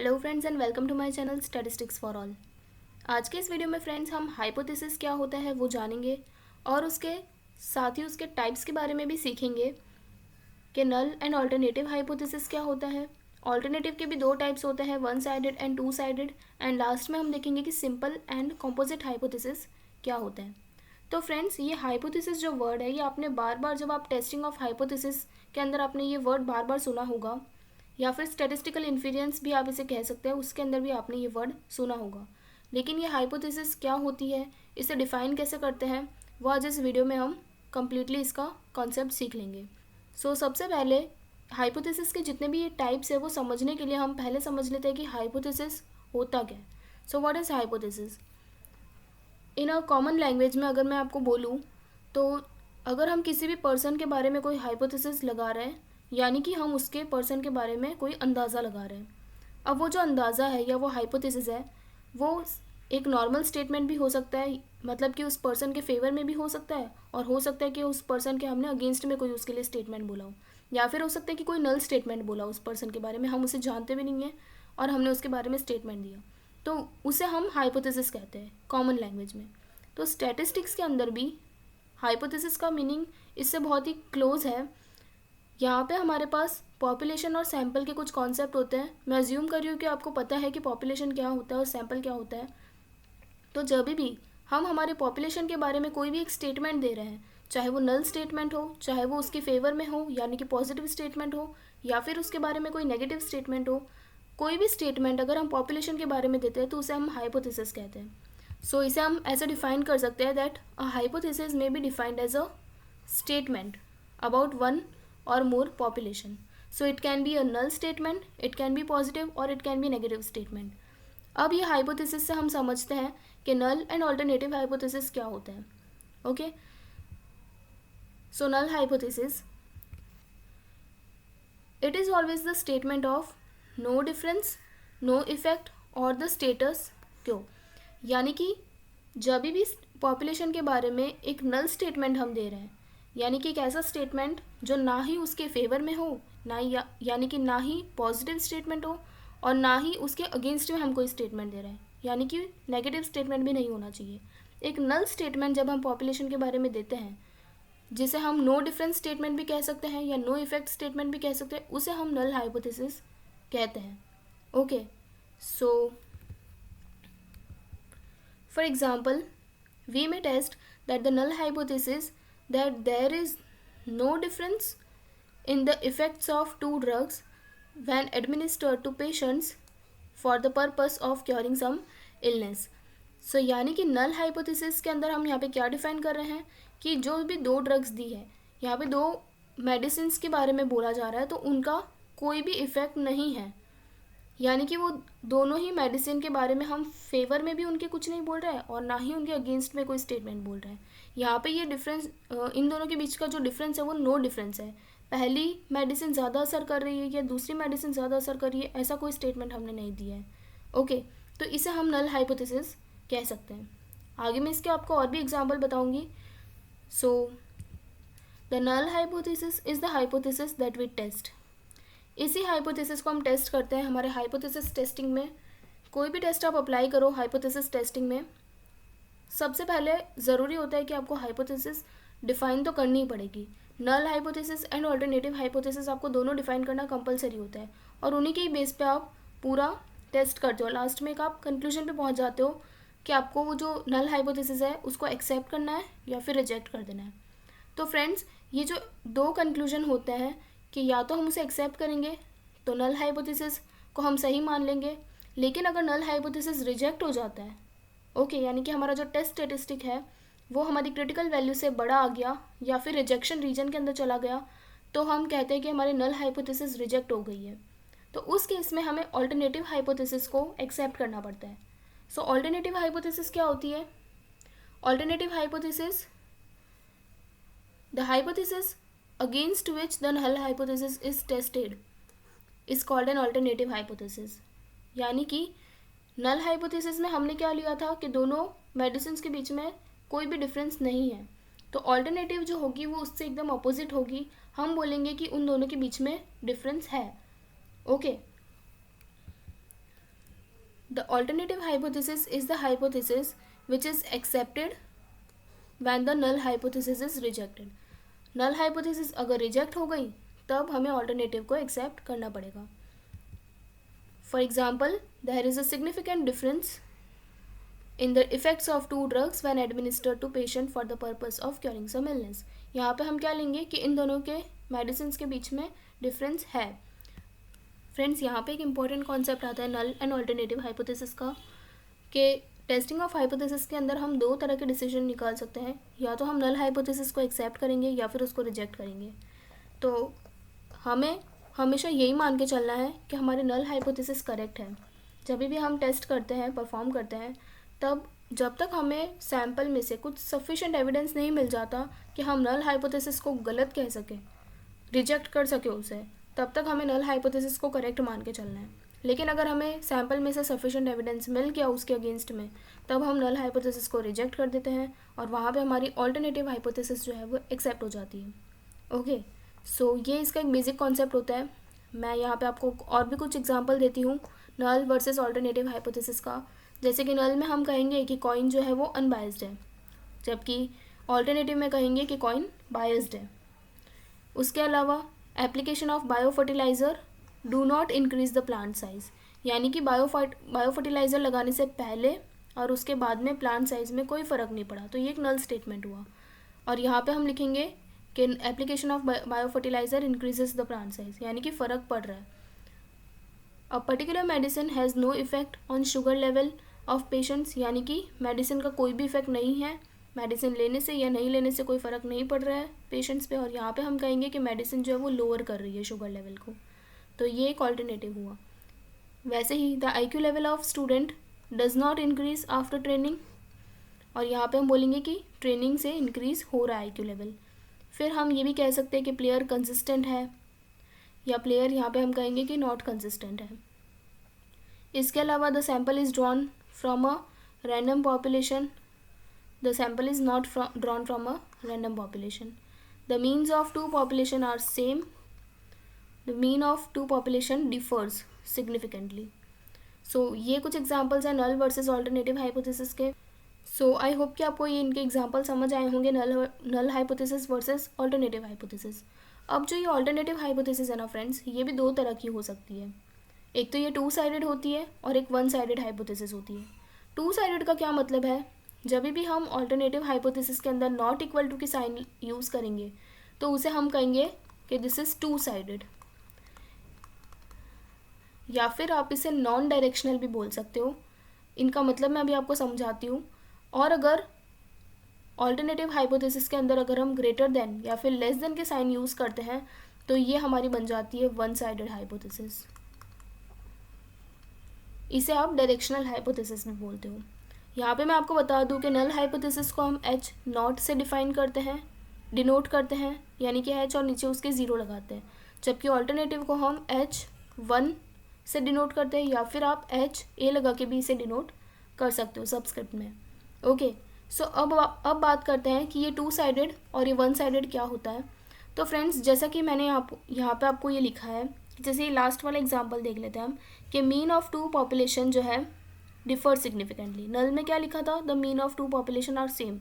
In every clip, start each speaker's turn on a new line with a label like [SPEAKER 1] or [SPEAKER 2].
[SPEAKER 1] Hello friends and welcome to my channel statistics for all. आज के इस video में फ्रेंड्स हम हाइपोथेसिस क्या होता है वो जानेंगे और उसके साथ ही उसके टाइप्स के बारे में भी सीखेंगे कि नल एंड ऑल्टरनेटिव हाइपोथेसिस क्या होता है। ऑल्टरनेटिव के भी दो टाइप्स होते हैं, one sided and two sided, and last में हम देखेंगे कि सिंपल एंड कॉम्पोजिट हाइपोथेसिस क्या होता है। तो फ्रेंड्स, ये हाइपोथेसिस जो वर्ड है ये आपने बार बार जब आप टेस्टिंग ऑफ हाइपोथेसिस के अंदर आपने ये वर्ड बार बार सुना होगा, या फिर स्टैटिस्टिकल इन्फेरेंस भी आप इसे कह सकते हैं, उसके अंदर भी आपने ये वर्ड सुना होगा। लेकिन ये हाइपोथेसिस क्या होती है, इसे डिफाइन कैसे करते हैं, वो आज इस वीडियो में हम कम्प्लीटली इसका कॉन्सेप्ट सीख लेंगे। सबसे पहले हाइपोथेसिस के जितने भी ये टाइप्स है वो समझने के लिए हम पहले समझ लेते हैं कि हाइपोथेसिस होता क्या है। What is hypothesis in a common language में? अगर मैं आपको बोलूँ तो अगर हम किसी भी पर्सन के बारे में कोई हाइपोथेसिस लगा रहे हैं, यानी कि हम उसके पर्सन के बारे में कोई अंदाज़ा लगा रहे हैं। अब वो जो अंदाज़ा है या वो हाइपोथेसिस है वो एक नॉर्मल स्टेटमेंट भी हो सकता है, मतलब कि उस पर्सन के फेवर में भी हो सकता है, और हो सकता है कि उस पर्सन के हमने अगेंस्ट में कोई उसके लिए स्टेटमेंट बोला हो, या फिर हो सकता है कि कोई नल स्टेटमेंट बोला उस पर्सन के बारे में, हम उसे जानते भी नहीं हैं और हमने उसके बारे में स्टेटमेंट दिया, तो उसे हम हाइपोथेसिस कहते हैं कॉमन लैंग्वेज में। तो स्टैटिस्टिक्स के अंदर भी हाइपोथेसिस का मीनिंग इससे बहुत ही क्लोज है। यहाँ पे हमारे पास पॉपुलेशन और सैंपल के कुछ कॉन्सेप्ट होते हैं। मैं अज्यूम कर रही हूँ कि आपको पता है कि पॉपुलेशन क्या होता है और सैंपल क्या होता है। तो जब भी हम हमारे पॉपुलेशन के बारे में कोई भी एक स्टेटमेंट दे रहे हैं, चाहे वो नल स्टेटमेंट हो, चाहे वो उसके फेवर में हो यानी कि पॉजिटिव स्टेटमेंट हो, या फिर उसके बारे में कोई नेगेटिव स्टेटमेंट हो, कोई भी स्टेटमेंट अगर हम पॉपुलेशन के बारे में देते हैं तो उसे हम हाइपोथेसिस कहते हैं। इसे हम ऐसे डिफाइन कर सकते हैं that a hypothesis may be defined as a statement about one or more population. So it can be a null statement, it can be positive or it can be negative statement. अब ये hypothesis से हम समझते हैं कि null and alternative hypothesis क्या होता है। Okay, so null hypothesis, it is always the statement of no difference, no effect और द स्टेटस क्यो। यानी कि जब भी पॉपुलेशन के बारे में एक नल स्टेटमेंट हम दे रहे हैं, यानी कि एक ऐसा स्टेटमेंट जो ना ही उसके फेवर में हो, ना ही यानी कि ना ही पॉजिटिव स्टेटमेंट हो और ना ही उसके अगेंस्ट में हम कोई स्टेटमेंट दे रहे हैं, यानी कि नेगेटिव स्टेटमेंट भी नहीं होना चाहिए। एक नल स्टेटमेंट जब हम पॉपुलेशन के बारे में देते हैं, जिसे हम नो डिफरेंस स्टेटमेंट भी कह सकते हैं या नो इफेक्ट स्टेटमेंट भी कह सकते हैं, उसे हम नल हाइपोथेसिस कहते हैं। Okay, so for example we may test that the null hypothesis that there is no difference in the effects of two drugs when administered to patients for the purpose of curing some illness. यानी कि null hypothesis के अंदर हम यहाँ पे क्या define कर रहे हैं कि जो भी दो ड्रग्स दी है, यहाँ पे दो मेडिसिन के बारे में बोला जा रहा है, तो उनका कोई भी इफ़ेक्ट नहीं है, यानी कि वो दोनों ही मेडिसिन के बारे में हम फेवर में भी उनके कुछ नहीं बोल रहे हैं और ना ही उनके अगेंस्ट में कोई स्टेटमेंट बोल रहे हैं। यहाँ पे ये डिफरेंस, इन दोनों के बीच का जो डिफरेंस है वो नो डिफरेंस है। पहली मेडिसिन ज़्यादा असर कर रही है या दूसरी मेडिसिन ज़्यादा असर कर रही है, ऐसा कोई स्टेटमेंट हमने नहीं दिया है। ओके, तो इसे हम नल हाइपोथेसिस कह सकते हैं। आगे मैं इसके आपको और भी एग्जाम्पल बताऊँगी। The null hypothesis is the hypothesis that we test. इसी हाइपोथेसिस को हम टेस्ट करते हैं हमारे हाइपोथेसिस टेस्टिंग में। कोई भी टेस्ट आप अप्लाई करो हाइपोथेसिस टेस्टिंग में, सबसे पहले ज़रूरी होता है कि आपको हाइपोथेसिस डिफ़ाइन तो करनी ही पड़ेगी। Null hypothesis and alternative hypothesis आपको दोनों डिफ़ाइन करना कंपलसरी होता है, और उन्हीं के ही बेस पे आप पूरा टेस्ट करते हो। लास्ट में एक आप कंक्लूजन पे पहुंच जाते हो कि आपको वो जो नल हाइपोथेसिस है उसको एक्सेप्ट करना है या फिर रिजेक्ट कर देना है। तो फ्रेंड्स, ये जो दो कंक्लूजन होते हैं कि या तो हम उसे एक्सेप्ट करेंगे तो नल हाइपोथेसिस को हम सही मान लेंगे, लेकिन अगर नल हाइपोथेसिस रिजेक्ट हो जाता है, ओके, यानी कि हमारा जो टेस्ट स्टेटिस्टिक है वो हमारी क्रिटिकल वैल्यू से बड़ा आ गया या फिर रिजेक्शन रीजन के अंदर चला गया, तो हम कहते हैं कि हमारी नल हाइपोथेसिस रिजेक्ट हो गई है। तो उस केस में हमें ऑल्टरनेटिव हाइपोथेसिस को एक्सेप्ट करना पड़ता है। ऑल्टरनेटिव हाइपोथेसिस क्या होती है? Alternative hypothesis, the hypothesis against which the null hypothesis is tested is called an alternative hypothesis। यानी कि नल हाइपोथेसिस में हमने क्या लिया था कि दोनों मेडिसिन के बीच में कोई भी डिफरेंस नहीं है, तो ऑल्टरनेटिव जो होगी वो उससे एकदम अपोजिट होगी, हम बोलेंगे कि उन दोनों के बीच में डिफरेंस है। Okay, alternative hypothesis is the hypothesis which is accepted when the null hypothesis is rejected. null hypothesis अगर reject हो गई तब हमें alternative को accept करना पड़ेगा. For example, there is a significant difference in the effects of two drugs when administered to patient for the purpose of curing some illness. यहाँ पे हम क्या लेंगे कि इन दोनों के मेडिसिन के बीच में डिफरेंस है. फ्रेंड्स, यहाँ पे एक इम्पॉर्टेंट कॉन्सेप्ट आता है नल एंड ऑल्टरनेटिव हाइपोथेसिस का, कि टेस्टिंग ऑफ हाइपोथेसिस के अंदर हम दो तरह के डिसीजन निकाल सकते हैं. या तो हम नल हाइपोथेसिस को एक्सेप्ट करेंगे या फिर उसको रिजेक्ट करेंगे. तो हमें हमेशा यही मान के चलना है कि हमारे नल हाइपोथेसिस करेक्ट है. जब भी हम टेस्ट करते हैं, परफॉर्म करते हैं, तब जब तक हमें सैम्पल में से कुछ सफिशेंट एविडेंस नहीं मिल जाता कि हम नल हाइपोथेसिस को गलत कह सकें, रिजेक्ट कर सके उसे, तब तक हमें नल हाइपोथेसिस को करेक्ट मान के चलना है. लेकिन अगर हमें सैम्पल में से सफिशेंट एविडेंस मिल गया उसके अगेंस्ट में, तब हम नल हाइपोथेसिस को रिजेक्ट कर देते हैं और वहाँ पे हमारी ऑल्टरनेटिव हाइपोथेसिस जो है वो एक्सेप्ट हो जाती है. ओके, सो ये इसका एक बेसिक कॉन्सेप्ट होता है. मैं यहाँ पे आपको और भी कुछ एग्जांपल देती हूँ नल वर्सेस ऑल्टरनेटिव हाइपोथेसिस का. जैसे कि नल में हम कहेंगे कि कॉइन जो है वो अनबायस्ड है, जबकि ऑल्टरनेटिव में कहेंगे कि कॉइन बायस्ड है. उसके अलावा application of bio fertiliser do not increase the plant size, यानी कि बायो फर्टिलाइज़र लगाने से पहले और उसके बाद में प्लांट साइज़ में कोई फ़र्क नहीं पड़ा. तो ये एक नल स्टेटमेंट हुआ. और यहाँ पे हम लिखेंगे कि application of bio fertilizer increases the plant size, यानी कि फ़र्क पड़ रहा है. A particular medicine has no effect on sugar level of patients, यानी कि मेडिसिन का कोई भी इफेक्ट नहीं है, मेडिसिन लेने से या नहीं लेने से कोई फ़र्क नहीं पड़ रहा है पेशेंट्स पे. और यहाँ पे हम कहेंगे कि मेडिसिन जो है वो लोअर कर रही है शुगर लेवल को. तो ये एक ऑल्टरनेटिव हुआ. वैसे ही the IQ level of student does not increase after training, और यहाँ पे हम बोलेंगे कि ट्रेनिंग से इंक्रीज़ हो रहा है IQ लेवल. फिर हम ये भी कह सकते हैं कि प्लेयर कंसिस्टेंट है, या प्लेयर यहाँ पे हम कहेंगे कि नॉट कंसिस्टेंट है. इसके अलावा the sample is drawn from a random population, the sample is not drawn from a random population. The means of two population are same, the mean of two population differs significantly. So ये कुछ examples हैं नल versus alternative hypothesis के. सो I hope कि आपको ये इनके example समझ आए होंगे, null hypothesis versus alternative hypothesis. अब जो ये ऑल्टरनेटिव हाइपोथेसिस है ना फ्रेंड्स, ये भी दो तरह की हो सकती है. एक तो ये टू साइडेड होती है और एक वन साइडेड हाइपोथेसिस होती है. टू साइडेड का क्या मतलब है, जब भी हम ऑल्टरनेटिव हाइपोथेसिस के अंदर नॉट इक्वल टू की साइन यूज़ करेंगे तो उसे हम कहेंगे कि दिस इज़ टू साइडेड, या फिर आप इसे नॉन डायरेक्शनल भी बोल सकते हो. इनका मतलब मैं अभी आपको समझाती हूँ. और अगर ऑल्टरनेटिव हाइपोथेसिस के अंदर अगर हम ग्रेटर देन या फिर लेस देन के साइन यूज़ करते हैं तो ये हमारी बन जाती है वन साइडेड हाइपोथेसिस. इसे आप डायरेक्शनल हाइपोथेसिस भी बोलते हो. यहाँ पे मैं आपको बता दूँ कि नल हाइपोथेसिस को हम H नॉट से डिफाइन करते हैं, डिनोट करते हैं, यानी कि H और नीचे उसके ज़ीरो लगाते हैं. जबकि ऑल्टरनेटिव को हम H1 से डिनोट करते हैं, या फिर आप HA लगा के भी इसे डिनोट कर सकते हो सबस्क्रिप्ट में. ओके, सो अब बात करते हैं कि ये टू साइडेड और ये वन साइडेड क्या होता है. तो फ्रेंड्स, जैसा कि मैंने यहाँ पे आपको ये लिखा है, जैसे ये लास्ट वाला एग्जांपल देख लेते हैं हम कि मीन ऑफ टू पॉपुलेशन जो है डिफर सिग्निफिकेंटली. नल में क्या लिखा था, the mean of two population are same.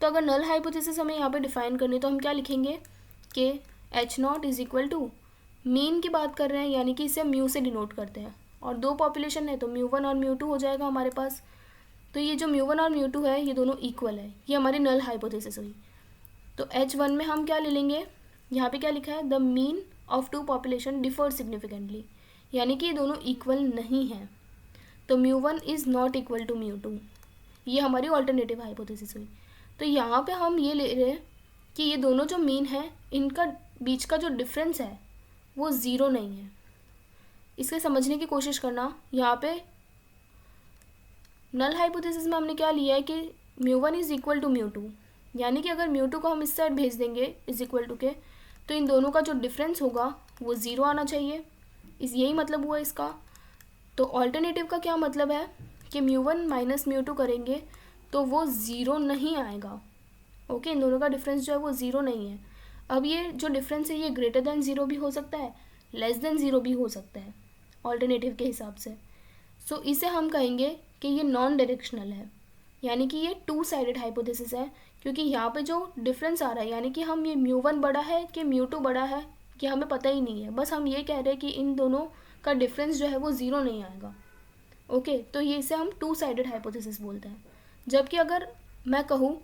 [SPEAKER 1] तो अगर नल हाइपोथेसिस हमें यहाँ पे डिफाइन करनी तो हम क्या लिखेंगे कि H0 is equal to mean की बात कर रहे हैं, यानी कि इसे म्यू से डिनोट करते हैं, और दो पॉपुलेशन है तो μ1 और μ2 हो जाएगा हमारे पास. तो ये जो μ1 और μ2 है ये दोनों इक्वल है, ये हमारी नल हाइपोथेसिस हुई. तो H1 में हम क्या ले लेंगे, यहाँ पे क्या लिखा है, the mean of two population differ significantly, यानी कि ये दोनों इक्वल नहीं हैं. तो μ1 इज़ नॉट इक्वल टू μ2, ये हमारी ऑल्टरनेटिव हाइपोथेसिस हुई. तो यहाँ पे हम ये ले रहे हैं कि ये दोनों जो मीन है इनका बीच का जो डिफरेंस है वो ज़ीरो नहीं है. इसके समझने की कोशिश करना. यहाँ पे नल हाइपोथेसिस में हमने क्या लिया है कि μ1 इज़ इक्वल टू μ2, यानी कि अगर μ2 को हम इस साइड भेज देंगे इज़ इक्वल टू के, तो इन दोनों का जो डिफरेंस होगा वो ज़ीरो आना चाहिए. यही मतलब हुआ इसका. तो ऑल्टरनेटिव का क्या मतलब है कि μ1 माइनस μ2 करेंगे तो वो ज़ीरो नहीं आएगा. ओके, इन दोनों का डिफरेंस जो है वो ज़ीरो नहीं है. अब ये जो डिफरेंस है ये ग्रेटर देन ज़ीरो भी हो सकता है, लेस देन ज़ीरो भी हो सकता है ऑल्टरनेटिव के हिसाब से. सो इसे हम कहेंगे कि ये नॉन डायरेक्शनल है, यानी कि ये टू साइडेड हाइपोथेसिस है, क्योंकि यहाँ पे जो डिफरेंस आ रहा है, यानी कि हम ये μ1 बड़ा है कि μ2 बड़ा है कि हमें पता ही नहीं है, बस हम ये कह रहे हैं कि इन दोनों का डिफरेंस जो है वो ज़ीरो नहीं आएगा। ओके, तो ये इसे हम टू साइडेड हाइपोथेसिस बोलते हैं। जबकि अगर मैं कहूँ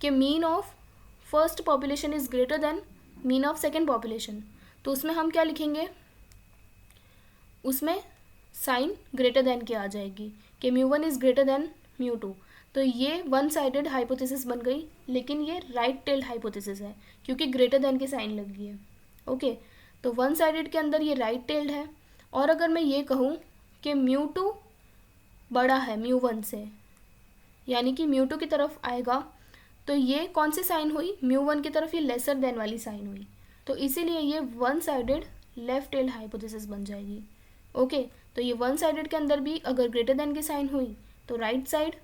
[SPEAKER 1] कि mean of first population is greater than mean of second population, तो उसमें हम क्या लिखेंगे, उसमें साइन ग्रेटर देन की आ जाएगी कि μ1 इज़ ग्रेटर देन μ2। तो ये वन साइडेड हाइपोथेसिस बन गई, लेकिन ये राइट टेल्ड हाइपोथेसिस है क्योंकि ग्रेटर देन की साइन लग गई है। ओके, तो वन साइडेड के अंदर ये राइट टेल्ड है। और अगर मैं ये कहूँ कि μ2 बड़ा है μ1 से, यानी कि μ2 की तरफ आएगा, तो ये कौन सी साइन हुई, μ1 की तरफ ये लेसर देन वाली साइन हुई, तो इसीलिए ये one sided left tailed hypothesis बन जाएगी। ओके, तो ये वन साइडेड के अंदर भी अगर ग्रेटर देन की साइन हुई तो राइट साइड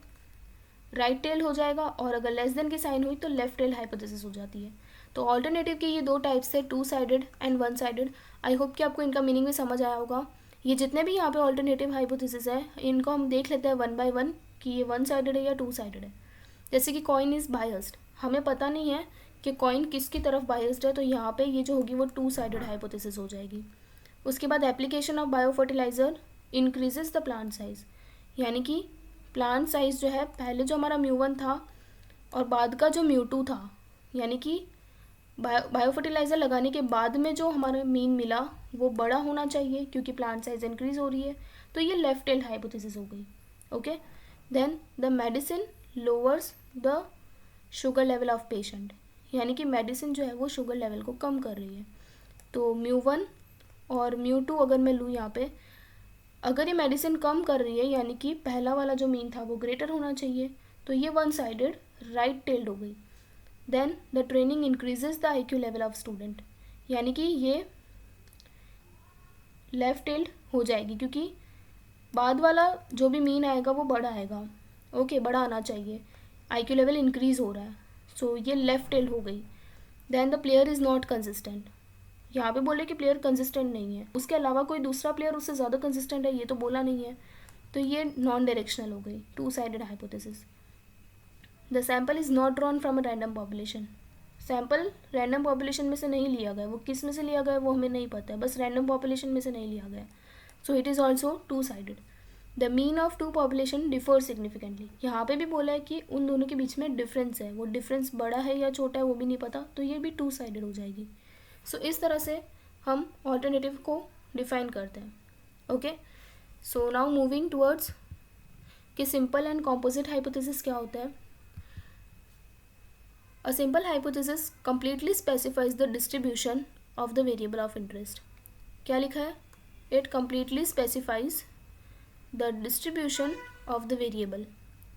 [SPEAKER 1] राइट टेल हो जाएगा, और अगर लेस देन की साइन हुई तो लेफ्ट टेल हाइपोथेसिस हो जाती है। तो ऑल्टरनेटिव के ये दो टाइप्स है, two sided and one sided. I hope कि आपको इनका मीनिंग भी समझ आया होगा। ये जितने भी यहाँ पे ऑल्टरनेटिव हाइपोथेसिस है, इनको हम देख लेते हैं वन बाय वन कि ये वन साइडेड है या टू साइडेड है। जैसे कि कॉइन इज़ बायस्ड, हमें पता नहीं है कि कॉइन किसकी तरफ बायस्ड है, तो यहाँ पे ये जो होगी वो टू साइडेड हाइपोथेसिस हो जाएगी। उसके बाद application of bio fertilizer increases the plant size, यानी कि प्लांट साइज जो है पहले जो हमारा μ1 था और बाद का जो μ2 था, यानी कि बायो फर्टिलाइज़र लगाने के बाद में जो हमारा मीन मिला वो बड़ा होना चाहिए क्योंकि प्लांट साइज इंक्रीज हो रही है। तो ये लेफ्ट टेल्ड हाइपोथेसिस हो गई। Okay, then the medicine lowers the sugar level of patient, यानी कि मेडिसिन जो है वो शुगर लेवल को कम कर रही है। तो μ1 और μ2 अगर मैं लूँ यहाँ पे, अगर ये मेडिसिन कम कर रही है, यानी कि पहला वाला जो मीन था वो ग्रेटर होना चाहिए, तो ये वन साइडेड राइट टेल्ड हो गई। Then the training increases the IQ level of student, यानी कि ये लेफ्ट टेल्ड हो जाएगी क्योंकि बाद वाला जो भी मीन आएगा वो बड़ा आएगा। ओके, बड़ा आना चाहिए, IQ लेवल इंक्रीज हो रहा है, सो ये लेफ्ट टेल्ड हो गई। Then the player is not consistent, यहाँ पे बोले कि प्लेयर कंसिस्टेंट नहीं है, उसके अलावा कोई दूसरा प्लेयर उससे ज़्यादा कंसिस्टेंट है ये तो बोला नहीं है, तो ये नॉन डायरेक्शनल हो गई, two sided hypothesis. The sample is not drawn from a random population, sample random population में से नहीं लिया गया, वो किस में से लिया गया वो हमें नहीं पता है, बस रैंडम पॉपुलेशन में से नहीं लिया गया, so it is also two sided. The mean of two population differ significantly, यहाँ पे भी बोला है कि उन दोनों के बीच में डिफरेंस है, वो डिफरेंस बड़ा है या छोटा है वो भी नहीं पता, तो ये भी टू साइडेड हो जाएगी। सो इस तरह से हम ऑल्टरनेटिव को डिफाइन करते हैं। Okay, so now moving towards कि सिंपल एंड कॉम्पोजिट हाइपोथेसिस क्या होता है। A simple hypothesis completely specifies the distribution of the variable of interest. क्या लिखा है, it completely specifies the distribution of the variable,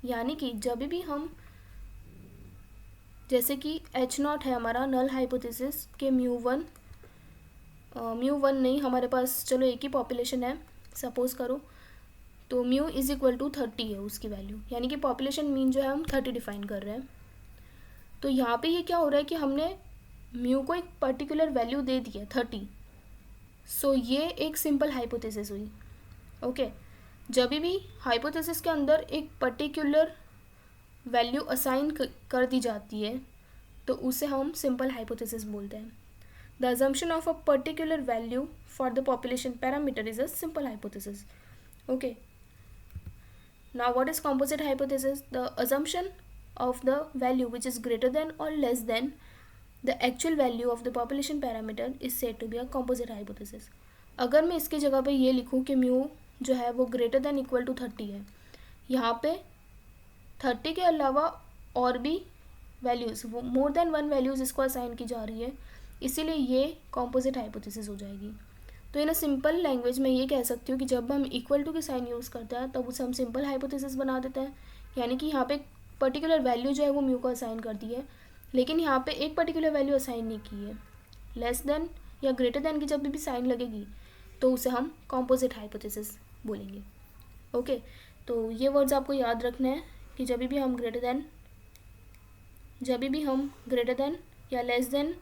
[SPEAKER 1] यानी कि जब भी हम, जैसे कि H0 है हमारा नल हाइपोथेसिस के μ1 नहीं, हमारे पास चलो एक ही पॉपुलेशन है सपोज करो, तो μ इज़ इक्वल टू 30 है उसकी वैल्यू, यानी कि पॉपुलेशन मीन जो है हम 30 डिफाइन कर रहे हैं। तो यहाँ पे ये क्या हो रहा है कि हमने μ को एक पर्टिकुलर वैल्यू दे दी है 30, सो ये एक सिंपल हाइपोथेसिस हुई। ओके, जब भी हाइपोथेसिस के अंदर एक पर्टिकुलर वैल्यू असाइन कर दी जाती है तो उसे हम सिंपल हाइपोथेसिस बोलते हैं। The assumption of a particular value for the population parameter is a simple hypothesis. Okay, now what is composite hypothesis, the assumption of the value which is greater than or less than the actual value of the population parameter is said to be a composite hypothesis। अगर मैं इसकी जगह पे ये लिखूँ कि mu जो है वो ग्रेटर देन इक्वल टू 30 है, यहाँ पे 30 के अलावा और भी वैल्यूज़, वो मोर देन वन वैल्यूज़ इसको असाइन की जा रही है, इसीलिए ये कॉम्पोजिट हाइपोथेसिस हो जाएगी। तो इन अ सिंपल लैंग्वेज में ये कह सकती हूँ कि जब हम इक्वल टू की साइन यूज़ करते हैं तब उसे हम सिंपल हाइपोथेसिस बना देते हैं, यानी कि यहाँ पे पर्टिकुलर वैल्यू जो है वो म्यू को असाइन कर दी है, लेकिन यहाँ पे एक पर्टिकुलर वैल्यू असाइन नहीं की है। लेस देन या ग्रेटर देन की जब भी साइन लगेगी तो उसे हम कॉम्पोजिट हाइपोथेसिस बोलेंगे। ओके, तो ये वर्ड्स आपको याद रखने हैं कि जब भी हम ग्रेटर देन या लेस देन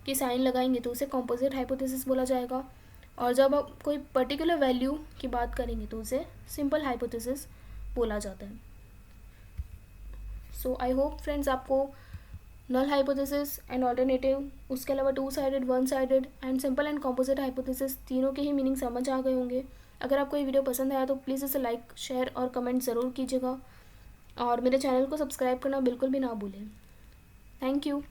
[SPEAKER 1] की साइन लगाएंगे तो उसे कॉम्पोजिट हाइपोथेसिस बोला जाएगा, और जब आप कोई पर्टिकुलर वैल्यू की बात करेंगे तो उसे सिंपल हाइपोथेसिस बोला जाता है। सो आई होप फ्रेंड्स आपको नल हाइपोथेसिस एंड ऑल्टरनेटिव, उसके अलावा two sided, one sided and simple and composite hypothesis तीनों के ही मीनिंग समझ आ गए होंगे। अगर आपको ये वीडियो पसंद आया तो प्लीज़ इसे लाइक, शेयर और कमेंट ज़रूर कीजिएगा और मेरे चैनल को सब्सक्राइब करना बिल्कुल भी ना भूलें। Thank you.